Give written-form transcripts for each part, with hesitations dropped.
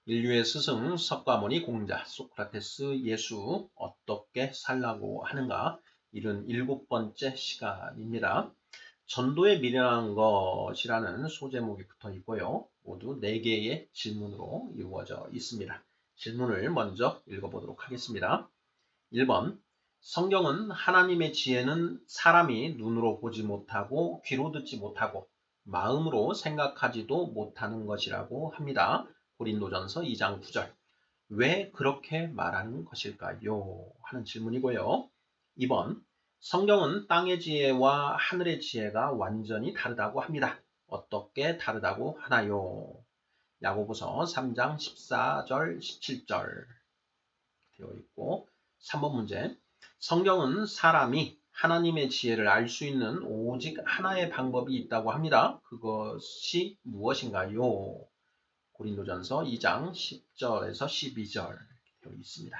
인류의 스승 석가모니 공자 소크라테스 예수 어떻게 살라고 하는가 77번째 시간입니다. 전도에 미련한 것이라는 소제목이 붙어 있고요. 모두 4개의 질문으로 이루어져 있습니다. 질문을 먼저 읽어보도록 하겠습니다. 1번 성경은 하나님의 지혜는 사람이 눈으로 보지 못하고 귀로 듣지 못하고 마음으로 생각하지도 못하는 것이라고 합니다. 고린도전서 2장 9절. 왜 그렇게 말하는 것일까요? 하는 질문이고요. 2번 성경은 땅의 지혜와 하늘의 지혜가 완전히 다르다고 합니다. 어떻게 다르다고 하나요? 야고보서 3장 14절 17절 되어 있고 3번 문제 성경은 사람이 하나님의 지혜를 알 수 있는 오직 하나의 방법이 있다고 합니다. 그것이 무엇인가요? 고린도전서 2장 10절에서 12절 되어 있습니다.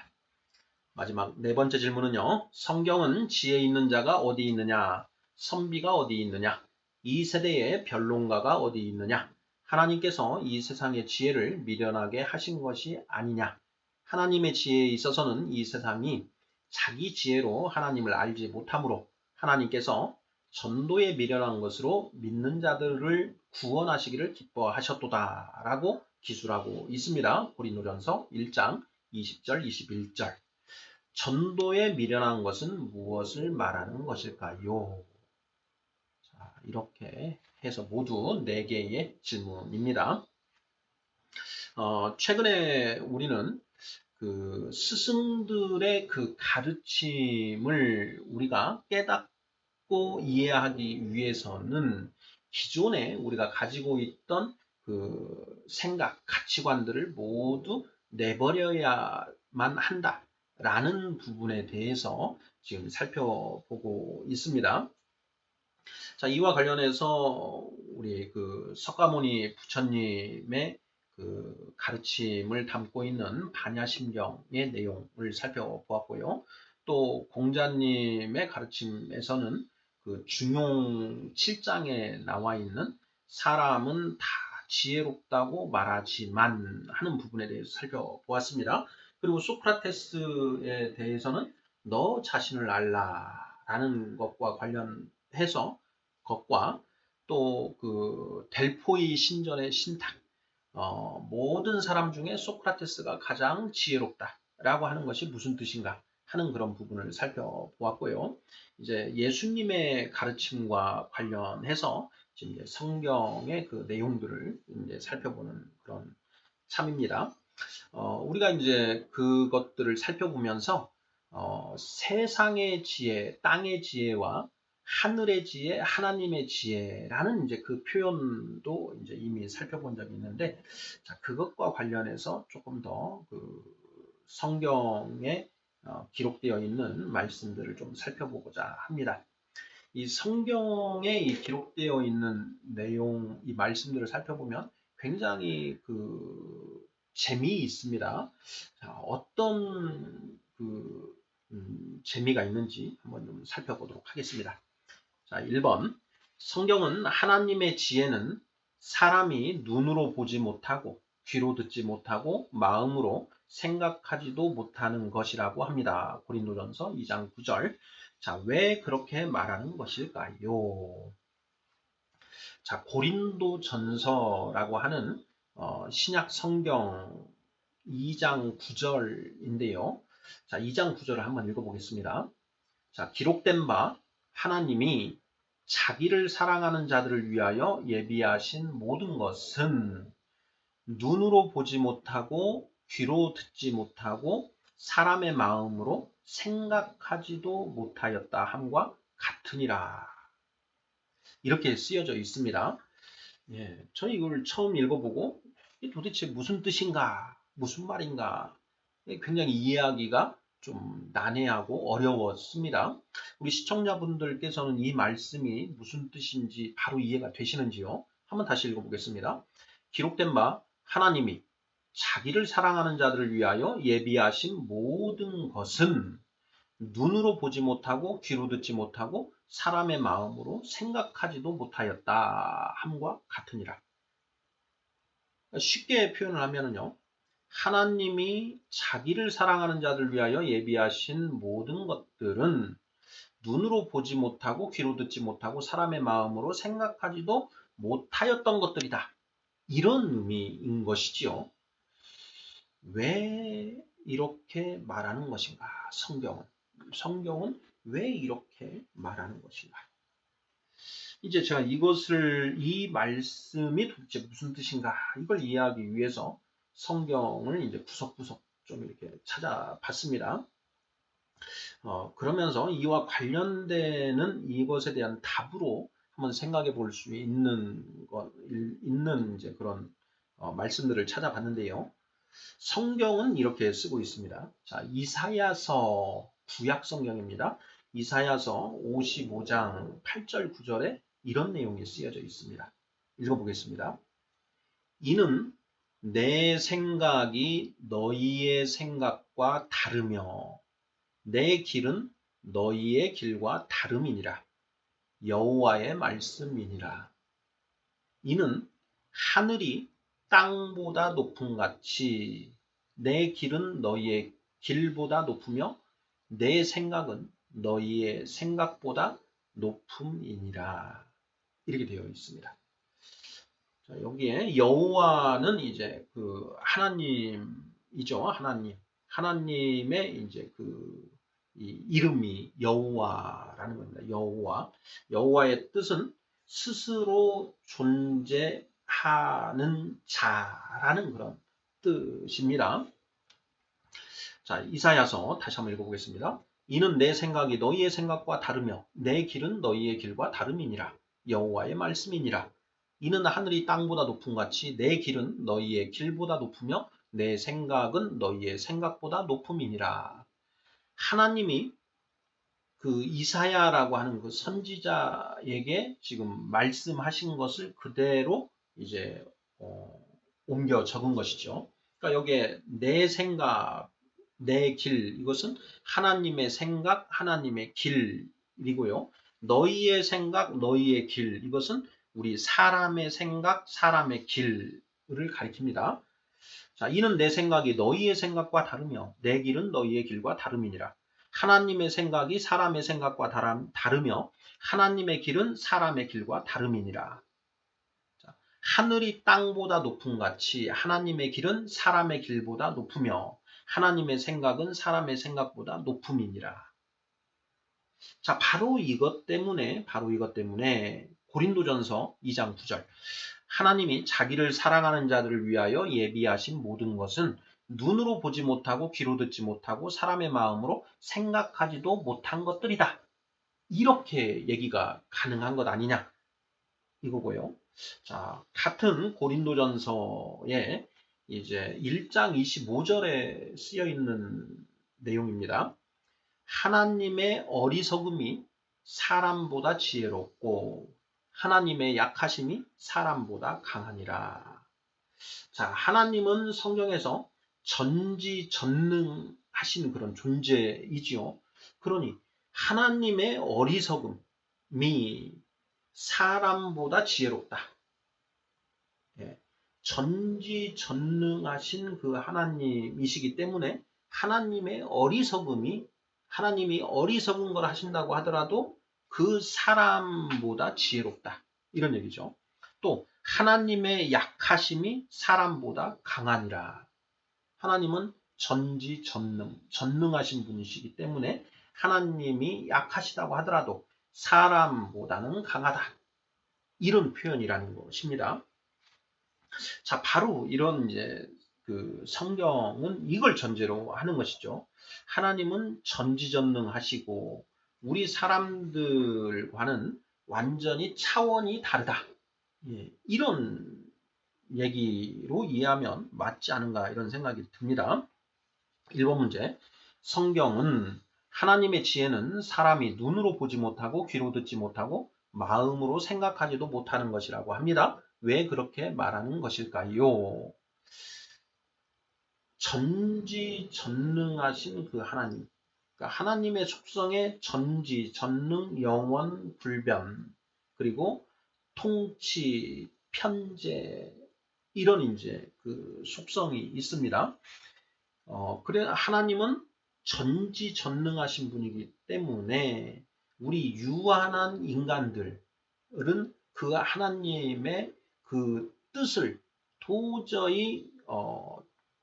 마지막 4번째 질문은요. 성경은 지혜 있는 자가 어디 있느냐? 선비가 어디 있느냐? 이 세대의 변론가가 어디 있느냐? 하나님께서 이 세상의 지혜를 미련하게 하신 것이 아니냐? 하나님의 지혜에 있어서는 이 세상이 자기 지혜로 하나님을 알지 못하므로 하나님께서 전도에 미련한 것으로 믿는 자들을 구원하시기를 기뻐하셨도다 라고 기술하고 있습니다. 고린도전서 1장 20절 21절. 전도에 미련한 것은 무엇을 말하는 것일까요? 자, 이렇게 해서 모두 4개의 질문입니다. 최근에 우리는 그 스승들의 그 가르침을 우리가 깨닫고 이해하기 위해서는 기존에 우리가 가지고 있던 그 생각, 가치관들을 모두 내버려야만 한다라는 부분에 대해서 지금 살펴보고 있습니다. 자, 이와 관련해서 우리 그 석가모니 부처님의 그 가르침을 담고 있는 반야심경의 내용을 살펴보았고요. 또 공자님의 가르침에서는 그 중용 7장에 나와 있는 사람은 다 지혜롭다고 말하지만 하는 부분에 대해서 살펴보았습니다. 그리고 소크라테스에 대해서는 너 자신을 알라라는 것과 관련해서 것과 또 그 델포이 신전의 신탁 모든 사람 중에 소크라테스가 가장 지혜롭다라고 하는 것이 무슨 뜻인가 하는 그런 부분을 살펴보았고요. 이제 예수님의 가르침과 관련해서 지금 이제 성경의 그 내용들을 이제 살펴보는 그런 참입니다. 우리가 이제 그것들을 살펴보면서 세상의 지혜, 땅의 지혜와 하늘의 지혜, 하나님의 지혜라는 이제 그 표현도 이제 이미 살펴본 적이 있는데, 자, 그것과 관련해서 조금 더 그 성경에 기록되어 있는 말씀들을 좀 살펴보고자 합니다. 이 성경에 이 기록되어 있는 내용, 이 말씀들을 살펴보면 굉장히 그 재미있습니다. 자, 어떤 그 재미가 있는지 한번 좀 살펴보도록 하겠습니다. 자, 1번. 성경은 하나님의 지혜는 사람이 눈으로 보지 못하고 귀로 듣지 못하고 마음으로 생각하지도 못하는 것이라고 합니다. 고린도전서 2장 9절. 자, 왜 그렇게 말하는 것일까요? 자, 고린도전서라고 하는 신약 성경 2장 9절인데요. 자, 2장 9절을 한번 읽어보겠습니다. 자, 기록된 바 하나님이 자기를 사랑하는 자들을 위하여 예비하신 모든 것은 눈으로 보지 못하고 귀로 듣지 못하고 사람의 마음으로 생각하지도 못하였다 함과 같으니라. 이렇게 쓰여져 있습니다. 예, 저는 이걸 처음 읽어보고 이게 도대체 무슨 뜻인가, 무슨 말인가 굉장히 이해하기가 좀 난해하고 어려웠습니다. 우리 시청자분들께서는 이 말씀이 무슨 뜻인지 바로 이해가 되시는지요? 한번 다시 읽어보겠습니다. 기록된 바 하나님이 자기를 사랑하는 자들을 위하여 예비하신 모든 것은 눈으로 보지 못하고 귀로 듣지 못하고 사람의 마음으로 생각하지도 못하였다 함과 같으니라. 쉽게 표현을 하면요. 하나님이 자기를 사랑하는 자들 위하여 예비하신 모든 것들은 눈으로 보지 못하고 귀로 듣지 못하고 사람의 마음으로 생각하지도 못하였던 것들이다. 이런 의미인 것이지요. 왜 이렇게 말하는 것인가? 성경은 왜 이렇게 말하는 것인가? 이제 제가 이 말씀이 도대체 무슨 뜻인가? 이걸 이해하기 위해서 성경을 이제 구석구석 좀 이렇게 찾아봤습니다. 그러면서 이와 관련되는 이것에 대한 답으로 한번 생각해 볼 수 있는 이제 그런 말씀들을 찾아봤는데요. 성경은 이렇게 쓰고 있습니다. 자, 이사야서 구약 성경입니다. 이사야서 55장 8절 9절에 이런 내용이 쓰여져 있습니다. 읽어보겠습니다. 이는 내 생각이 너희의 생각과 다르며 내 길은 너희의 길과 다름이니라. 여호와의 말씀이니라. 이는 하늘이 땅보다 높음 같이 내 길은 너희의 길보다 높으며 내 생각은 너희의 생각보다 높음이니라. 이렇게 되어 있습니다. 자, 여기에 여호와는 이제 그 하나님이죠. 하나님의 이제 이 이름이 여호와라는 겁니다. 여호와의 뜻은 스스로 존재하는 자라는 그런 뜻입니다. 자, 이사야서 다시 한번 읽어보겠습니다. 이는 내 생각이 너희의 생각과 다르며 내 길은 너희의 길과 다름이니라. 여호와의 말씀이니라. 이는 하늘이 땅보다 높음 같이 내 길은 너희의 길보다 높으며 내 생각은 너희의 생각보다 높음이니라. 하나님이 그 이사야라고 하는 그 선지자에게 지금 말씀하신 것을 그대로 이제 옮겨 적은 것이죠. 그러니까 여기에 내 생각, 내 길, 이것은 하나님의 생각, 하나님의 길이고요. 너희의 생각, 너희의 길, 이것은 우리 사람의 생각, 사람의 길을 가리킵니다. 자, 이는 내 생각이 너희의 생각과 다르며 내 길은 너희의 길과 다름이니라. 하나님의 생각이 사람의 생각과 다르며 하나님의 길은 사람의 길과 다름이니라. 자, 하늘이 땅보다 높음 같이 하나님의 길은 사람의 길보다 높으며 하나님의 생각은 사람의 생각보다 높음이니라. 자, 바로 이것 때문에 고린도전서 2장 9절 하나님이 자기를 사랑하는 자들을 위하여 예비하신 모든 것은 눈으로 보지 못하고 귀로 듣지 못하고 사람의 마음으로 생각하지도 못한 것들이다. 이렇게 얘기가 가능한 것 아니냐 이거고요. 자, 같은 고린도전서에 이제 1장 25절에 쓰여 있는 내용입니다. 하나님의 어리석음이 사람보다 지혜롭고 하나님의 약하심이 사람보다 강하니라. 자, 하나님은 성경에서 전지전능하신 그런 존재이지요. 그러니 하나님의 어리석음이 사람보다 지혜롭다. 예, 전지전능하신 그 하나님이시기 때문에 하나님이 어리석은 걸 하신다고 하더라도 그 사람보다 지혜롭다. 이런 얘기죠. 또 하나님의 약하심이 사람보다 강하니라. 하나님은 전능하신 분이시기 때문에 하나님이 약하시다고 하더라도 사람보다는 강하다. 이런 표현이라는 것입니다. 자, 바로 이런 이제 그 성경은 이걸 전제로 하는 것이죠. 하나님은 전지전능하시고 우리 사람들과는 완전히 차원이 다르다. 예, 이런 얘기로 이해하면 맞지 않은가 이런 생각이 듭니다. 1번 문제. 성경은 하나님의 지혜는 사람이 눈으로 보지 못하고 귀로 듣지 못하고 마음으로 생각하지도 못하는 것이라고 합니다. 왜 그렇게 말하는 것일까요? 전지전능하신 그 하나님. 그러니까 하나님의 속성에 전지, 전능, 영원, 불변, 그리고 통치, 편재, 이런 이제 그 속성이 있습니다. 그래 하나님은 전지전능하신 분이기 때문에 우리 유한한 인간들은 그 하나님의 그 뜻을 도저히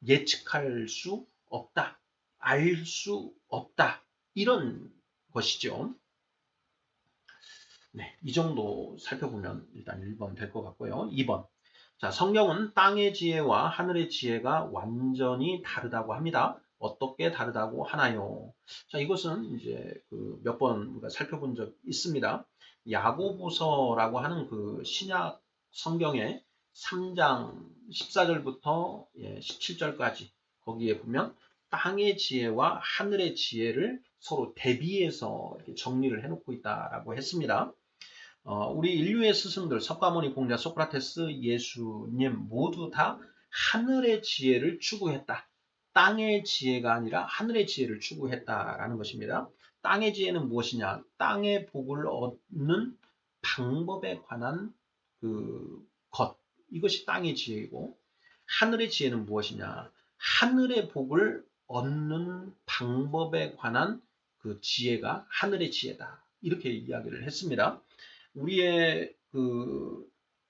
예측할 수 없다, 알 수 없다, 이런 것이죠. 네, 이 정도 살펴보면 일단 1번 될 것 같고요. 2번. 자, 성경은 땅의 지혜와 하늘의 지혜가 완전히 다르다고 합니다. 어떻게 다르다고 하나요? 자, 이것은 이제 그 몇 번 우리가 살펴본 적 있습니다. 야고보서라고 하는 그 신약 성경의 3장 14절부터 17절까지 거기에 보면 땅의 지혜와 하늘의 지혜를 서로 대비해서 이렇게 정리를 해놓고 있다라고 했습니다. 우리 인류의 스승들, 석가모니, 공자, 소크라테스, 예수님 모두 다 하늘의 지혜를 추구했다. 땅의 지혜가 아니라 하늘의 지혜를 추구했다라는 것입니다. 땅의 지혜는 무엇이냐? 땅의 복을 얻는 방법에 관한 그 것. 이것이 땅의 지혜이고, 하늘의 지혜는 무엇이냐? 하늘의 복을 얻는 방법에 관한 그 지혜가 하늘의 지혜다. 이렇게 이야기를 했습니다. 우리의 그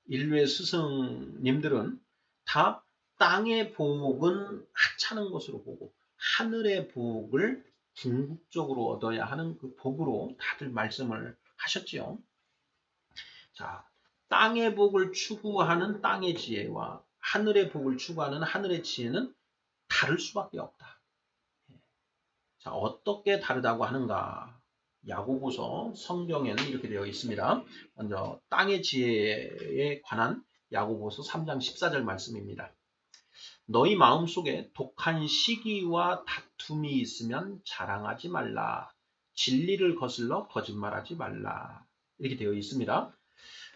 인류의 스승님들은 다 땅의 복은 하찮은 것으로 보고 하늘의 복을 궁극적으로 얻어야 하는 그 복으로 다들 말씀을 하셨지요. 자, 땅의 복을 추구하는 땅의 지혜와 하늘의 복을 추구하는 하늘의 지혜는 다를 수밖에 없다. 자, 어떻게 다르다고 하는가? 야고보서 성경에는 이렇게 되어 있습니다. 먼저 땅의 지혜에 관한 야고보서 3장 14절 말씀입니다. 너희 마음속에 독한 시기와 다툼이 있으면 자랑하지 말라. 진리를 거슬러 거짓말하지 말라. 이렇게 되어 있습니다.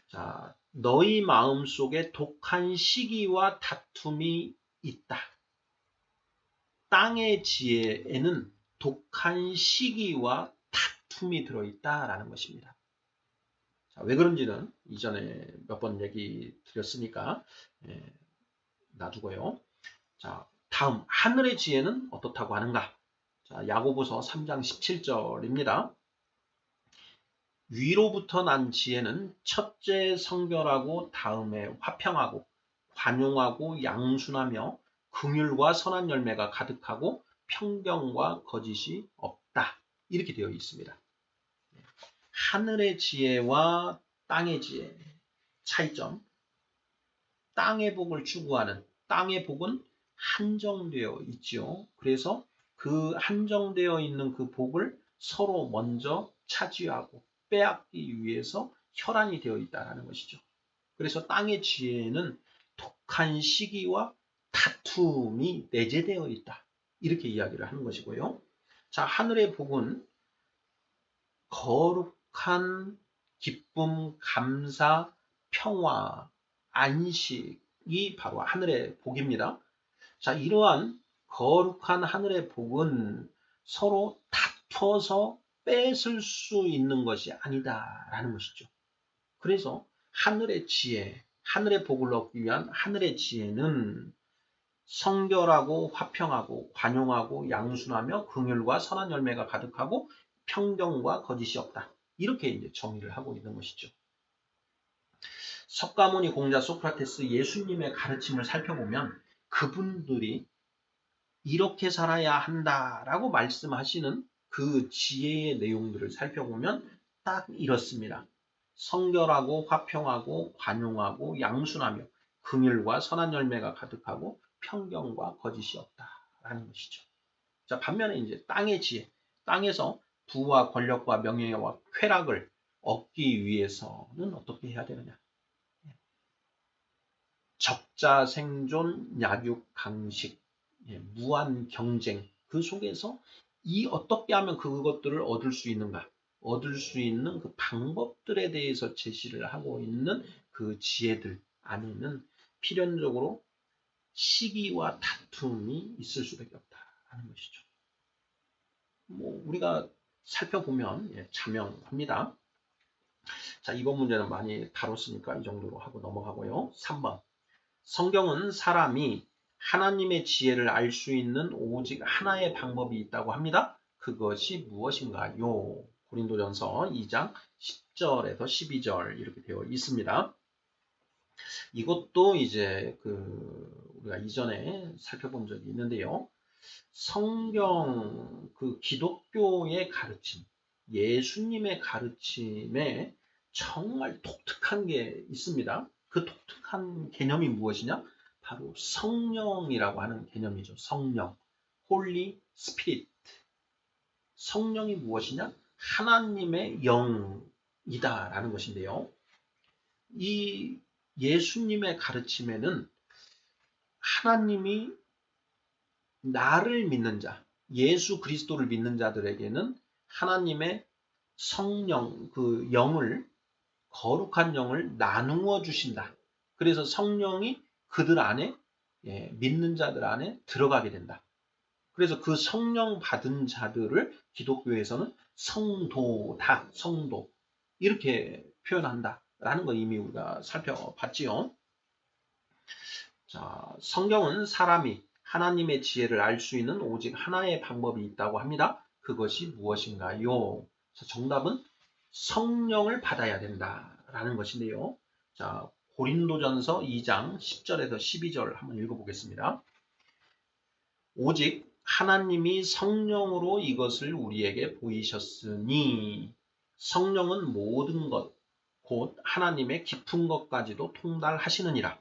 자, 너희 마음속에 독한 시기와 다툼이 있다. 땅의 지혜에는 독한 시기와 다툼이 들어있다라는 것입니다. 자, 왜 그런지는 이전에 몇 번 얘기 드렸으니까 놔두고요. 자, 다음 하늘의 지혜는 어떻다고 하는가? 자, 야고보서 3장 17절입니다. 위로부터 난 지혜는 첫째 성결하고 다음에 화평하고 관용하고 양순하며 긍휼과 선한 열매가 가득하고 편견과 거짓이 없다. 이렇게 되어 있습니다. 하늘의 지혜와 땅의 지혜 차이점. 땅의 복을 추구하는 땅의 복은 한정되어 있지요. 그래서 그 한정되어 있는 그 복을 서로 먼저 차지하고 빼앗기 위해서 혈안이 되어 있다는 것이죠. 그래서 땅의 지혜는 독한 시기와 다툼이 내재되어 있다. 이렇게 이야기를 하는 것이고요. 자, 하늘의 복은 거룩한 기쁨, 감사, 평화, 안식이 바로 하늘의 복입니다. 자, 이러한 거룩한 하늘의 복은 서로 다퉈서 뺏을 수 있는 것이 아니다라는 것이죠. 그래서 하늘의 지혜, 하늘의 복을 얻기 위한 하늘의 지혜는 성결하고 화평하고 관용하고 양순하며 긍휼과 선한 열매가 가득하고 편견과 거짓이 없다. 이렇게 이제 정의를 하고 있는 것이죠. 석가모니, 공자, 소크라테스, 예수님의 가르침을 살펴보면 그분들이 이렇게 살아야 한다라고 말씀하시는 그 지혜의 내용들을 살펴보면 딱 이렇습니다. 성결하고 화평하고 관용하고 양순하며 긍휼과 선한 열매가 가득하고 편견과 거짓이 없다라는 것이죠. 자, 반면에 이제 땅의 지혜, 땅에서 부와 권력과 명예와 쾌락을 얻기 위해서는 어떻게 해야 되느냐? 적자 생존, 약육 강식, 무한 경쟁 그 속에서 이 어떻게 하면 그것들을 얻을 수 있는가? 얻을 수 있는 그 방법들에 대해서 제시를 하고 있는 그 지혜들 안에는 필연적으로 시기와 다툼이 있을 수밖에 없다는 것이죠. 뭐 우리가 살펴보면 자명합니다. 자, 이번 문제는 많이 다뤘으니까 이 정도로 하고 넘어가고요. 3번. 성경은 사람이 하나님의 지혜를 알 수 있는 오직 하나의 방법이 있다고 합니다. 그것이 무엇인가요? 고린도전서 2장 10절에서 12절 이렇게 되어 있습니다. 이것도 이제 우리가 이전에 살펴본 적이 있는데요. 성경 기독교의 가르침, 예수님의 가르침에 정말 독특한 게 있습니다. 그 독특한 개념이 무엇이냐? 바로 성령이라고 하는 개념이죠. 성령, Holy Spirit. 성령이 무엇이냐? 하나님의 영이다라는 것인데요. 이 예수님의 가르침에는 하나님이 나를 믿는 자, 예수 그리스도를 믿는 자들에게는 하나님의 성령, 영을, 거룩한 영을 나누어 주신다. 그래서 성령이 그들 안에, 믿는 자들 안에 들어가게 된다. 그래서 그 성령 받은 자들을 기독교에서는 성도다, 성도. 이렇게 표현한다라는 거 이미 우리가 살펴봤지요. 자, 성경은 사람이 하나님의 지혜를 알 수 있는 오직 하나의 방법이 있다고 합니다. 그것이 무엇인가요? 자, 정답은 성령을 받아야 된다라는 것인데요. 자, 고린도전서 2장 10절에서 12절 한번 읽어보겠습니다. 오직 하나님이 성령으로 이것을 우리에게 보이셨으니 성령은 모든 것, 곧 하나님의 깊은 것까지도 통달하시느니라.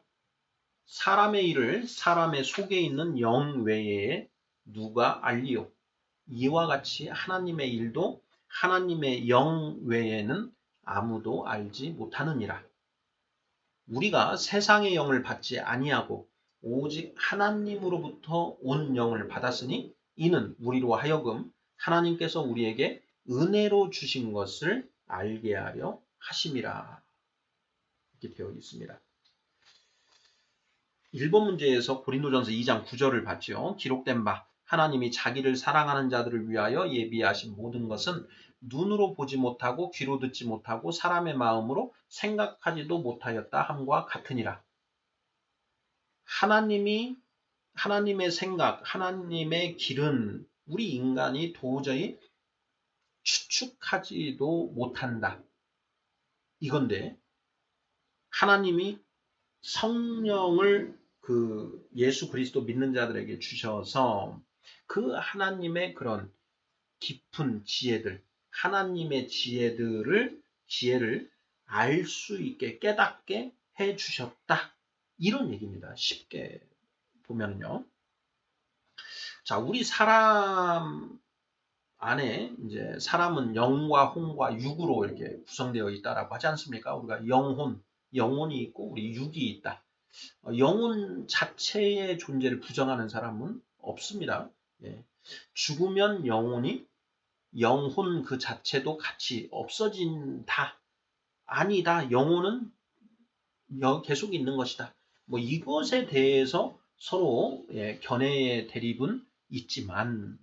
사람의 일을 사람의 속에 있는 영 외에 누가 알리요? 이와 같이 하나님의 일도 하나님의 영 외에는 아무도 알지 못하느니라. 우리가 세상의 영을 받지 아니하고 오직 하나님으로부터 온 영을 받았으니 이는 우리로 하여금 하나님께서 우리에게 은혜로 주신 것을 알게 하려 하심이라. 이렇게 되어 있습니다. 1번 문제에서 고린도전서 2장 9절을 봤죠. 기록된 바 하나님이 자기를 사랑하는 자들을 위하여 예비하신 모든 것은 눈으로 보지 못하고 귀로 듣지 못하고 사람의 마음으로 생각하지도 못하였다 함과 같으니라. 하나님의 생각, 하나님의 길은 우리 인간이 도저히 추측하지도 못한다. 이건데 하나님이 성령을 예수 그리스도 믿는 자들에게 주셔서 그 하나님의 그런 깊은 지혜들, 하나님의 지혜를 알 수 있게 깨닫게 해 주셨다. 이런 얘기입니다. 쉽게 보면요. 자, 우리 사람 안에 이제 사람은 영과 혼과 육으로 이렇게 구성되어 있다라고 하지 않습니까? 우리가 영혼이 있고 우리 육이 있다. 영혼 자체의 존재를 부정하는 사람은 없습니다. 예. 죽으면 영혼 그 자체도 같이 없어진다. 아니다. 영혼은 계속 있는 것이다. 뭐 이것에 대해서 서로 견해의 대립은 있지만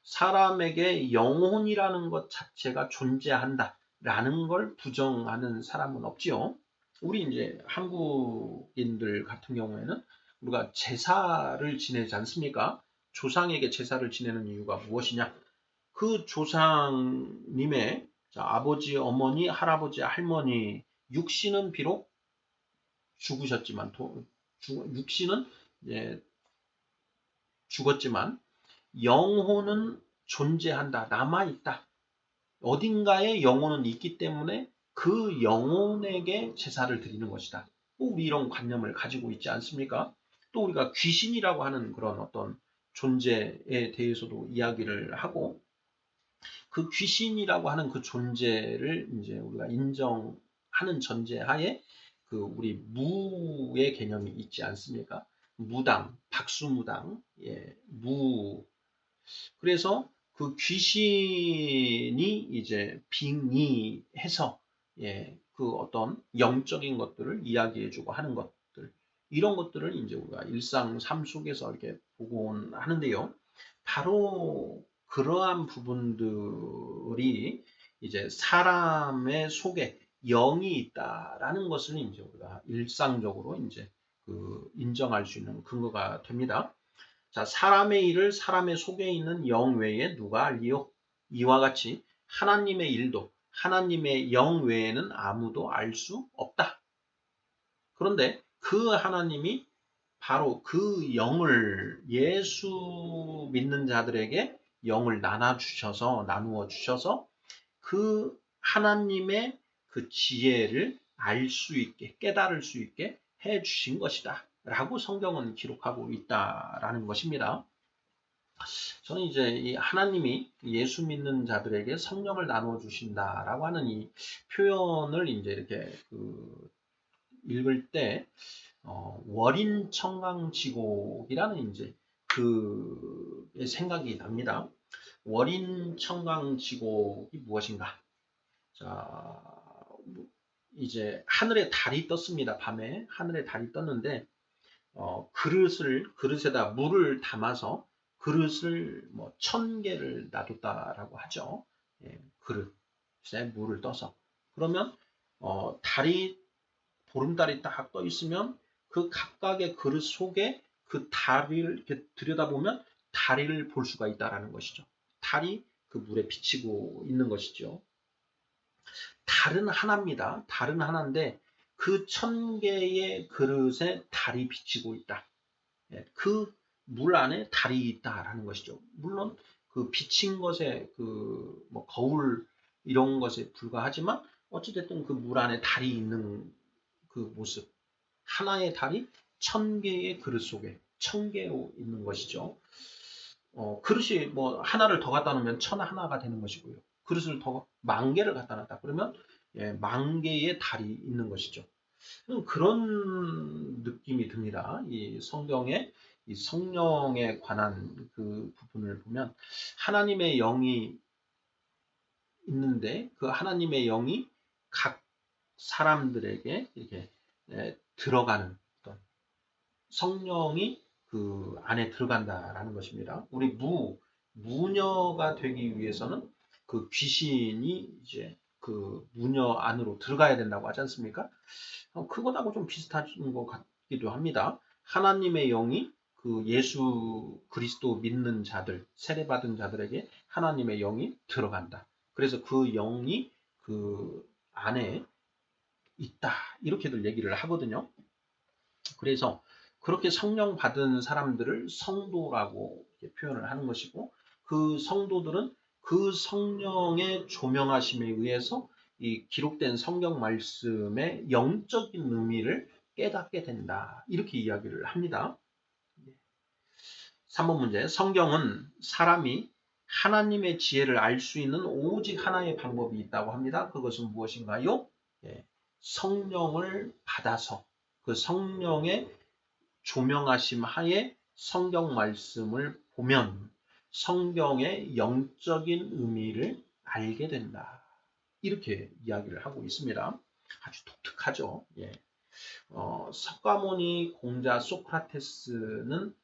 사람에게 영혼이라는 것 자체가 존재한다라는 걸 부정하는 사람은 없지요. 우리 이제 한국인들 같은 경우에는 우리가 제사를 지내지 않습니까? 조상에게 제사를 지내는 이유가 무엇이냐? 그 조상님의 아버지, 어머니, 할아버지, 할머니 육신은 비록 죽으셨지만 육신은 죽었지만 영혼은 존재한다. 남아있다. 어딘가에 영혼은 있기 때문에 그 영혼에게 제사를 드리는 것이다. 우리 이런 관념을 가지고 있지 않습니까? 또 우리가 귀신이라고 하는 그런 어떤 존재에 대해서도 이야기를 하고 그 귀신이라고 하는 그 존재를 이제 우리가 인정하는 전제하에 우리 무의 개념이 있지 않습니까? 무당, 박수무당, 무. 그래서 그 귀신이 이제 빙의해서 그 어떤 영적인 것들을 이야기해주고 하는 것들 이런 것들을 이제 우리가 일상 삶 속에서 이렇게 보곤 하는데요. 바로 그러한 부분들이 이제 사람의 속에 영이 있다라는 것을 이제 우리가 일상적으로 이제 인정할 수 있는 근거가 됩니다. 자, 사람의 일을 사람의 속에 있는 영 외에 누가 알리요? 이와 같이 하나님의 일도 하나님의 영 외에는 아무도 알 수 없다. 그런데 그 하나님이 바로 그 영을 예수 믿는 자들에게 영을 나누어 주셔서 그 하나님의 그 지혜를 알 수 있게 깨달을 수 있게 해 주신 것이다 라고 성경은 기록하고 있다라는 것입니다. 저는 이제 이 하나님이 예수 믿는 자들에게 성령을 나누어 주신다라고 하는 이 표현을 이제 이렇게 읽을 때 월인 청강지곡이라는 이제 그 생각이 납니다. 월인 청강지곡이 무엇인가? 자, 이제 하늘에 달이 떴습니다. 밤에 하늘에 달이 떴는데 그릇에다 물을 담아서 그릇을 뭐 1000개를 놔뒀다라고 하죠. 예, 그릇에 물을 떠서 그러면 보름달이 딱 떠 있으면 그 각각의 그릇 속에 그 달을 이렇게 들여다보면 달을 볼 수가 있다라는 것이죠. 달이 그 물에 비치고 있는 것이죠. 달은 하나입니다. 달은 하나인데 그 1000개의 그릇에 달이 비치고 있다. 그 물 안에 달이 있다라는 것이죠. 물론 그 비친 것에 뭐 거울 이런 것에 불과하지만 어찌됐든 그 물 안에 달이 있는 그 모습. 하나의 달이 1000개의 그릇 속에 1000개로 있는 것이죠. 그릇이 뭐 하나를 더 갖다 놓으면 1001가 되는 것이고요. 그릇을 더 10,000개를 갖다 놨다. 그러면 10,000개의 달이 있는 것이죠. 그런 느낌이 듭니다. 이 성경에 이 성령에 관한 그 부분을 보면 하나님의 영이 있는데 그 하나님의 영이 각 사람들에게 이렇게 들어가는 어떤 성령이 그 안에 들어간다라는 것입니다. 우리 무녀가 되기 위해서는 그 귀신이 이제 그 무녀 안으로 들어가야 된다고 하지 않습니까? 그것하고 좀 비슷한 것 같기도 합니다. 하나님의 영이 그 예수 그리스도 믿는 자들, 세례받은 자들에게 하나님의 영이 들어간다. 그래서 그 영이 그 안에 있다. 이렇게들 얘기를 하거든요. 그래서 그렇게 성령 받은 사람들을 성도라고 표현을 하는 것이고 그 성도들은 그 성령의 조명하심에 의해서 이 기록된 성경 말씀의 영적인 의미를 깨닫게 된다. 이렇게 이야기를 합니다. 3번 문제. 성경은 사람이 하나님의 지혜를 알 수 있는 오직 하나의 방법이 있다고 합니다. 그것은 무엇인가요? 성령을 받아서 그 성령의 조명하심 하에 성경 말씀을 보면 성경의 영적인 의미를 알게 된다. 이렇게 이야기를 하고 있습니다. 아주 독특하죠. 석가모니 공자 소크라테스는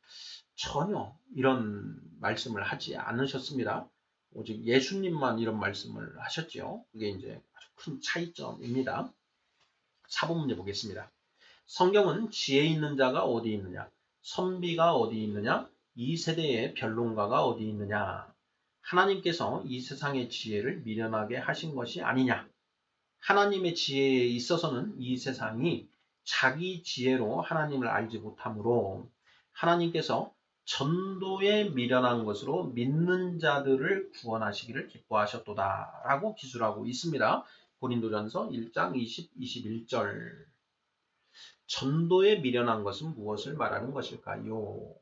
전혀 이런 말씀을 하지 않으셨습니다. 오직 예수님만 이런 말씀을 하셨죠. 그게 이제 아주 큰 차이점입니다. 4번 문제 보겠습니다. 성경은 지혜 있는 자가 어디 있느냐? 선비가 어디 있느냐? 이 세대의 변론가가 어디 있느냐? 하나님께서 이 세상의 지혜를 미련하게 하신 것이 아니냐? 하나님의 지혜에 있어서는 이 세상이 자기 지혜로 하나님을 알지 못하므로 하나님께서 전도에 미련한 것으로 믿는 자들을 구원하시기를 기뻐하셨도다 라고 기술하고 있습니다. 고린도전서 1장 20, 21절. 전도에 미련한 것은 무엇을 말하는 것일까요?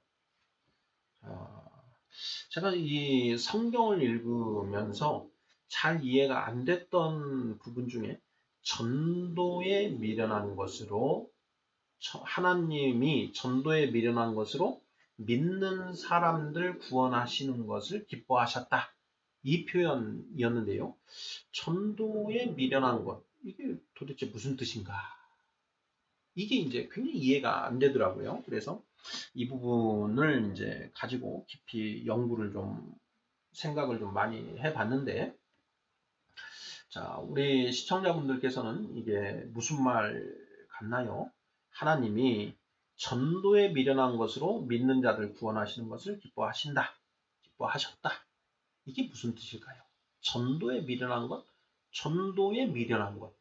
제가 이 성경을 읽으면서 잘 이해가 안 됐던 부분 중에 전도에 미련한 것으로 하나님이 전도에 미련한 것으로 믿는 사람들 구원하시는 것을 기뻐하셨다. 이 표현이었는데요. 전도에 미련한 것, 이게 도대체 무슨 뜻인가? 이게 이제 굉장히 이해가 안 되더라고요. 그래서 이 부분을 이제 가지고 깊이 연구를 생각을 좀 많이 해봤는데, 자, 우리 시청자분들께서는 이게 무슨 말 같나요? 하나님이 전도에 미련한 것으로 믿는 자들 구원하시는 것을 기뻐하신다. 기뻐하셨다. 이게 무슨 뜻일까요? 전도에 미련한 것? 전도에 미련한 것.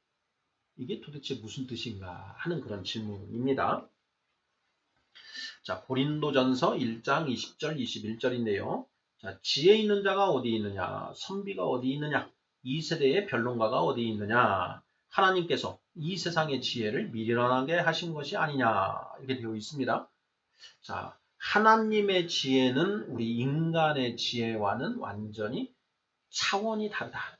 이게 도대체 무슨 뜻인가 하는 그런 질문입니다. 자, 고린도전서 1장 20절 21절인데요. 자, 지혜 있는 자가 어디 있느냐? 선비가 어디 있느냐? 이 세대의 변론가가 어디 있느냐? 하나님께서 이 세상의 지혜를 미련하게 하신 것이 아니냐? 이렇게 되어 있습니다. 자, 하나님의 지혜는 우리 인간의 지혜와는 완전히 차원이 다르다.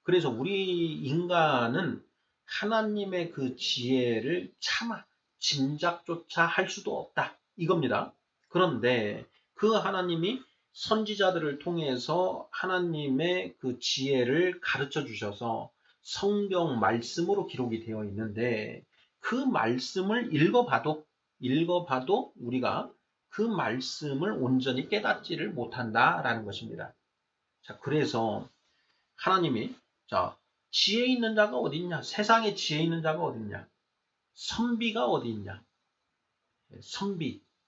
그래서 우리 인간은 하나님의 그 지혜를 차마 짐작조차 할 수도 없다. 이겁니다. 그런데 그 하나님이 선지자들을 통해서 하나님의 그 지혜를 가르쳐 주셔서 성경 말씀으로 기록이 되어 있는데 그 말씀을 읽어봐도 우리가 그 말씀을 온전히 깨닫지를 못한다라는 것입니다. 자, 그래서 하나님이 자, 지혜 있는 자가 어디 있냐? 세상에 지혜 있는 자가 어디 있냐? 선비가 어디 있냐?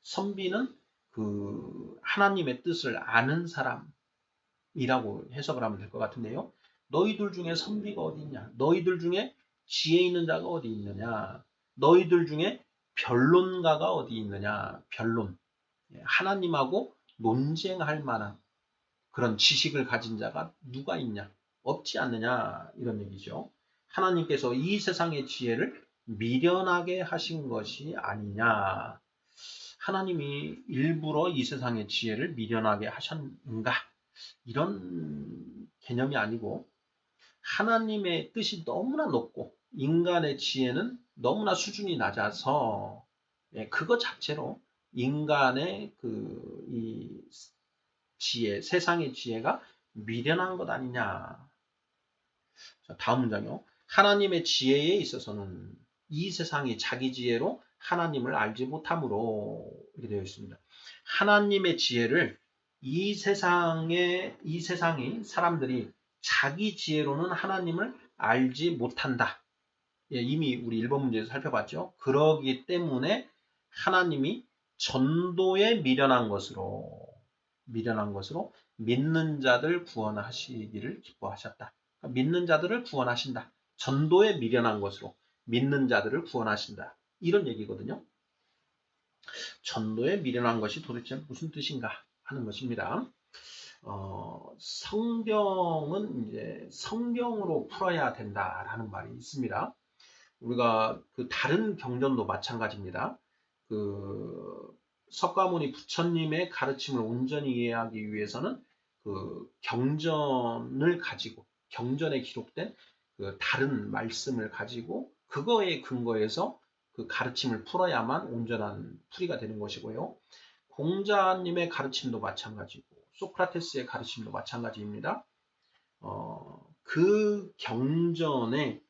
선비는 그 하나님의 뜻을 아는 사람이라고 해석을 하면 될 것 같은데요. 너희들 중에 선비가 어디 있냐? 너희들 중에 지혜 있는 자가 어디 있느냐? 너희들 중에 변론가가 어디 있느냐? 변론. 하나님하고 논쟁할 만한 그런 지식을 가진 자가 누가 있냐? 없지 않느냐? 이런 얘기죠. 하나님께서 이 세상의 지혜를 미련하게 하신 것이 아니냐? 하나님이 일부러 이 세상의 지혜를 미련하게 하셨는가? 이런 개념이 아니고 하나님의 뜻이 너무나 높고 인간의 지혜는 너무나 수준이 낮아서 그것 자체로 인간의 이 지혜, 세상의 지혜가 미련한 것 아니냐. 자, 다음 문장이요. 하나님의 지혜에 있어서는 이 세상이 자기 지혜로 하나님을 알지 못함으로 이렇게 되어 있습니다. 하나님의 지혜를 이 세상이 사람들이 자기 지혜로는 하나님을 알지 못한다. 예, 이미 우리 1번 문제에서 살펴봤죠. 그러기 때문에 하나님이 전도에 미련한 것으로 믿는 자들 구원하시기를 기뻐하셨다. 믿는 자들을 구원하신다. 전도에 미련한 것으로 믿는 자들을 구원하신다. 이런 얘기거든요. 전도에 미련한 것이 도대체 무슨 뜻인가 하는 것입니다. 성경은 이제 성경으로 풀어야 된다라는 말이 있습니다. 우리가 그 다른 경전도 마찬가지입니다. 그 석가모니 부처님의 가르침을 온전히 이해하기 위해서는 그 경전을 가지고 경전에 기록된 그 다른 말씀을 가지고 그거에 근거해서 그 가르침을 풀어야만 온전한 풀이가 되는 것이고요. 공자님의 가르침도 마찬가지고 소크라테스의 가르침도 마찬가지입니다. 그 경전에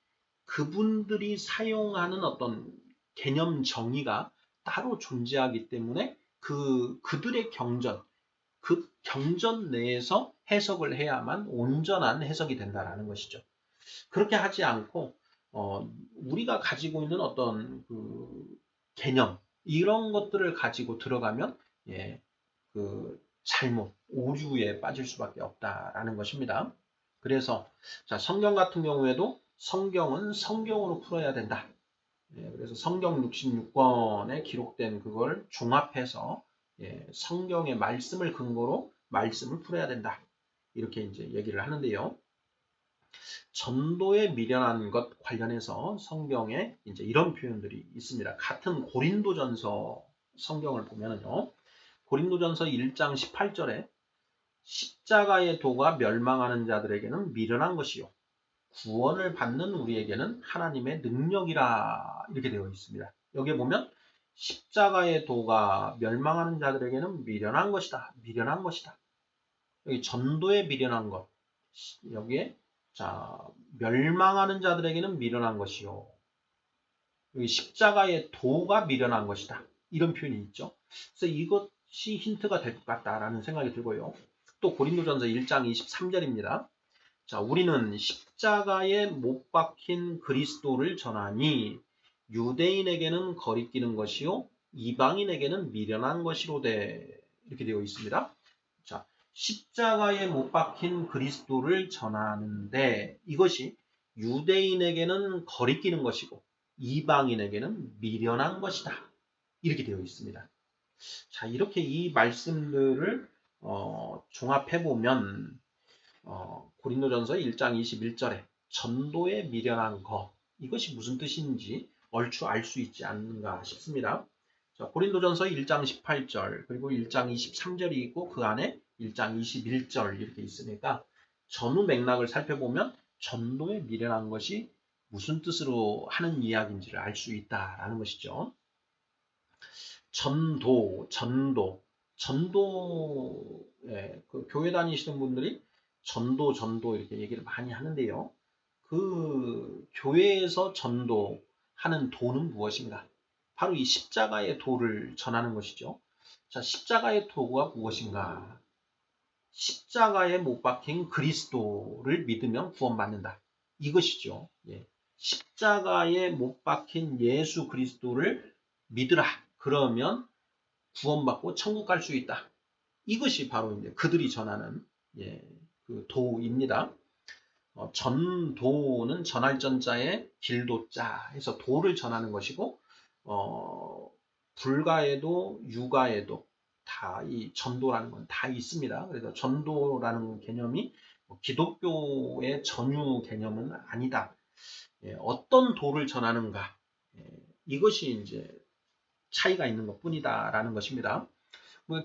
그분들이 사용하는 어떤 개념 정의가 따로 존재하기 때문에 그들의 경전, 그 경전 내에서 해석을 해야만 온전한 해석이 된다라는 것이죠. 그렇게 하지 않고 우리가 가지고 있는 어떤 그 개념 이런 것들을 가지고 들어가면 그 잘못 오류에 빠질 수밖에 없다라는 것입니다. 그래서 자, 성경 같은 경우에도 성경은 성경으로 풀어야 된다. 그래서 성경 66권에 기록된 그걸 종합해서 성경의 말씀을 근거로 말씀을 풀어야 된다. 이렇게 이제 얘기를 하는데요. 전도에 미련한 것 관련해서 성경에 이제 이런 표현들이 있습니다. 같은 고린도전서 성경을 보면은요. 고린도전서 1장 18절에 십자가의 도가 멸망하는 자들에게는 미련한 것이요. 구원을 받는 우리에게는 하나님의 능력이라 이렇게 되어 있습니다. 여기에 보면 십자가의 도가 멸망하는 자들에게는 미련한 것이다. 미련한 것이다. 여기 전도에 미련한 것. 여기에 자 멸망하는 자들에게는 미련한 것이요. 여기 십자가의 도가 미련한 것이다. 이런 표현이 있죠. 그래서 이것이 힌트가 될 것 같다라는 생각이 들고요. 또 고린도전서 1장 23절입니다. 자, 우리는 십자가에 못 박힌 그리스도를 전하니 유대인에게는 거리끼는 것이요 이방인에게는 미련한 것이로되 이렇게 되어 있습니다. 자, 십자가에 못 박힌 그리스도를 전하는데 이것이 유대인에게는 거리끼는 것이고 이방인에게는 미련한 것이다. 이렇게 되어 있습니다. 자, 이렇게 이 말씀들을 종합해 보면 고린도전서 1장 21절에 전도에 미련한 것 이것이 무슨 뜻인지 얼추 알 수 있지 않는가 싶습니다. 자, 고린도전서 1장 18절 그리고 1장 23절이 있고 그 안에 1장 21절 이렇게 있으니까 전후 맥락을 살펴보면 전도에 미련한 것이 무슨 뜻으로 하는 이야기인지를 알 수 있다라는 것이죠. 전도, 그 교회 다니시는 분들이 전도 이렇게 얘기를 많이 하는데요. 그 교회에서 전도하는 도는 무엇인가? 바로 이 십자가의 도를 전하는 것이죠. 자, 십자가의 도가 무엇인가? 십자가에 못 박힌 그리스도를 믿으면 구원받는다. 이것이죠. 예. 십자가에 못 박힌 예수 그리스도를 믿으라. 그러면 구원받고 천국 갈 수 있다. 이것이 바로 이제 그들이 전하는 그 도입니다. 전도는 전할 전자에 길도자 해서 도를 전하는 것이고 불가에도 육아에도 다 이 전도라는 건 다 있습니다. 그래서 전도라는 개념이 기독교의 전유 개념은 아니다. 어떤 도를 전하는가 이것이 이제 차이가 있는 것뿐이다라는 것입니다.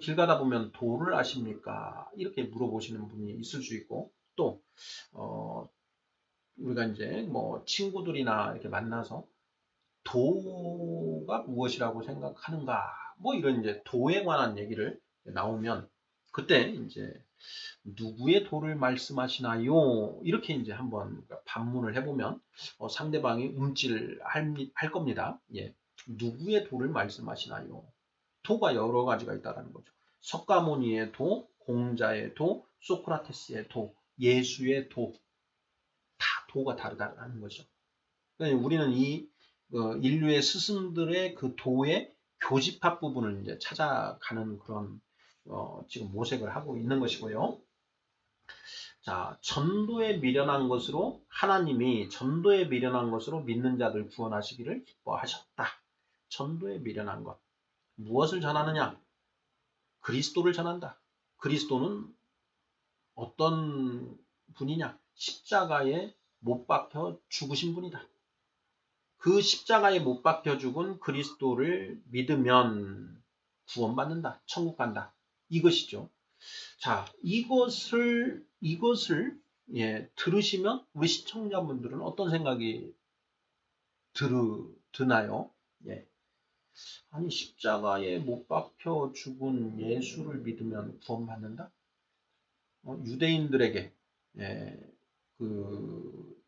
길 가다 보면 도를 아십니까? 이렇게 물어보시는 분이 있을 수 있고 또 우리가 이제 뭐 친구들이나 이렇게 만나서 도가 무엇이라고 생각하는가? 뭐 이런 이제 도에 관한 얘기를 나오면 그때 이제 누구의 도를 말씀하시나요? 이렇게 이제 한번 반문을 해보면 상대방이 움찔할 겁니다. 예. 누구의 도를 말씀하시나요? 도가 여러 가지가 있다는 거죠. 석가모니의 도, 공자의 도, 소크라테스의 도, 예수의 도, 다 도가 다르다는 거죠. 그러니까 우리는 이 인류의 스승들의 그 도의 교집합 부분을 이제 찾아가는 그런 지금 모색을 하고 있는 것이고요. 자, 전도에 미련한 것으로 하나님이 전도에 미련한 것으로 믿는 자들 구원하시기를 기뻐하셨다. 전도에 미련한 것. 무엇을 전하느냐? 그리스도를 전한다. 그리스도는 어떤 분이냐? 십자가에 못 박혀 죽으신 분이다. 그 십자가에 못 박혀 죽은 그리스도를 믿으면 구원받는다. 천국 간다. 이것이죠. 자, 이것을 들으시면 우리 시청자분들은 어떤 생각이 드나요? 예. 아니 십자가에 못 박혀 죽은 예수를 믿으면 구원받는다? 유대인들에게 그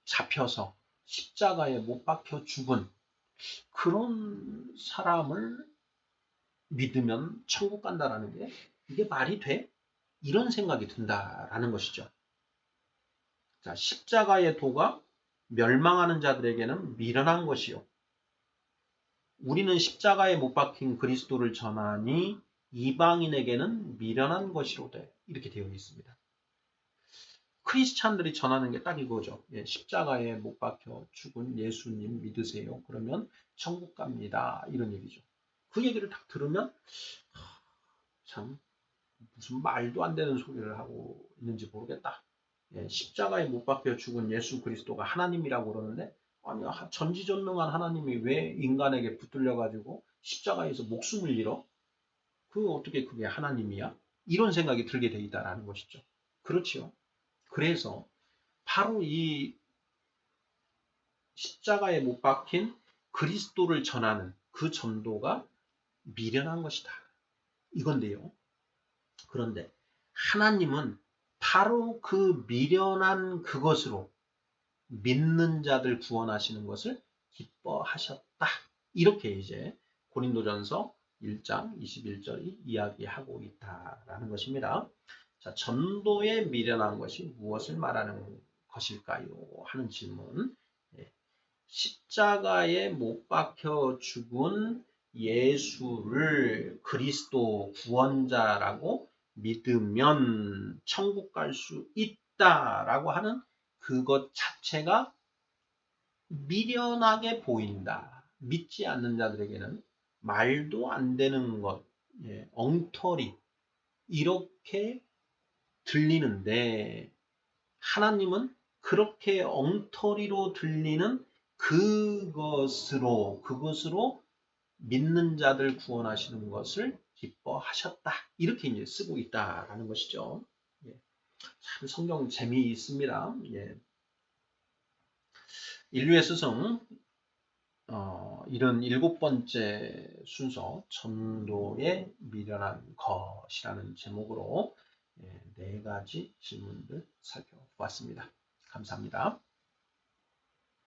잡혀서 십자가에 못 박혀 죽은 그런 사람을 믿으면 천국 간다라는 게 이게 말이 돼? 이런 생각이 든다라는 것이죠. 자, 십자가의 도가 멸망하는 자들에게는 미련한 것이요. 우리는 십자가에 못 박힌 그리스도를 전하니 이방인에게는 미련한 것이로되 이렇게 되어 있습니다. 크리스찬들이 전하는 게 딱 이거죠. 십자가에 못 박혀 죽은 예수님 믿으세요. 그러면 천국 갑니다. 이런 얘기죠. 그 얘기를 딱 들으면 참 무슨 말도 안 되는 소리를 하고 있는지 모르겠다. 십자가에 못 박혀 죽은 예수 그리스도가 하나님이라고 그러는데 아니 전지전능한 하나님이 왜 인간에게 붙들려 가지고 십자가에서 목숨을 잃어? 어떻게 그게 하나님이야? 이런 생각이 들게 돼 있다라는 것이죠. 그렇지요. 그래서 바로 이 십자가에 못 박힌 그리스도를 전하는 그 전도가 미련한 것이다. 이건데요. 그런데 하나님은 바로 그 미련한 그것으로 믿는 자들 구원하시는 것을 기뻐하셨다. 이렇게 이제 고린도전서 1장 21절이 이야기하고 있다라는 것입니다. 자, 전도에 미련한 것이 무엇을 말하는 것일까요? 하는 질문. 십자가에 못 박혀 죽은 예수를 그리스도 구원자라고 믿으면 천국 갈 수 있다라고 하는 그것 자체가 미련하게 보인다. 믿지 않는 자들에게는 말도 안 되는 것, 엉터리 이렇게 들리는데 하나님은 그렇게 엉터리로 들리는 그것으로 믿는 자들 구원하시는 것을 기뻐하셨다. 이렇게 이제 쓰고 있다라는 것이죠. 예. 참 성경 재미있습니다. 예. 인류의 스승 이런 7번째 순서 전도의 미련한 것이라는 제목으로 4가지 질문들 살펴보았습니다. 감사합니다.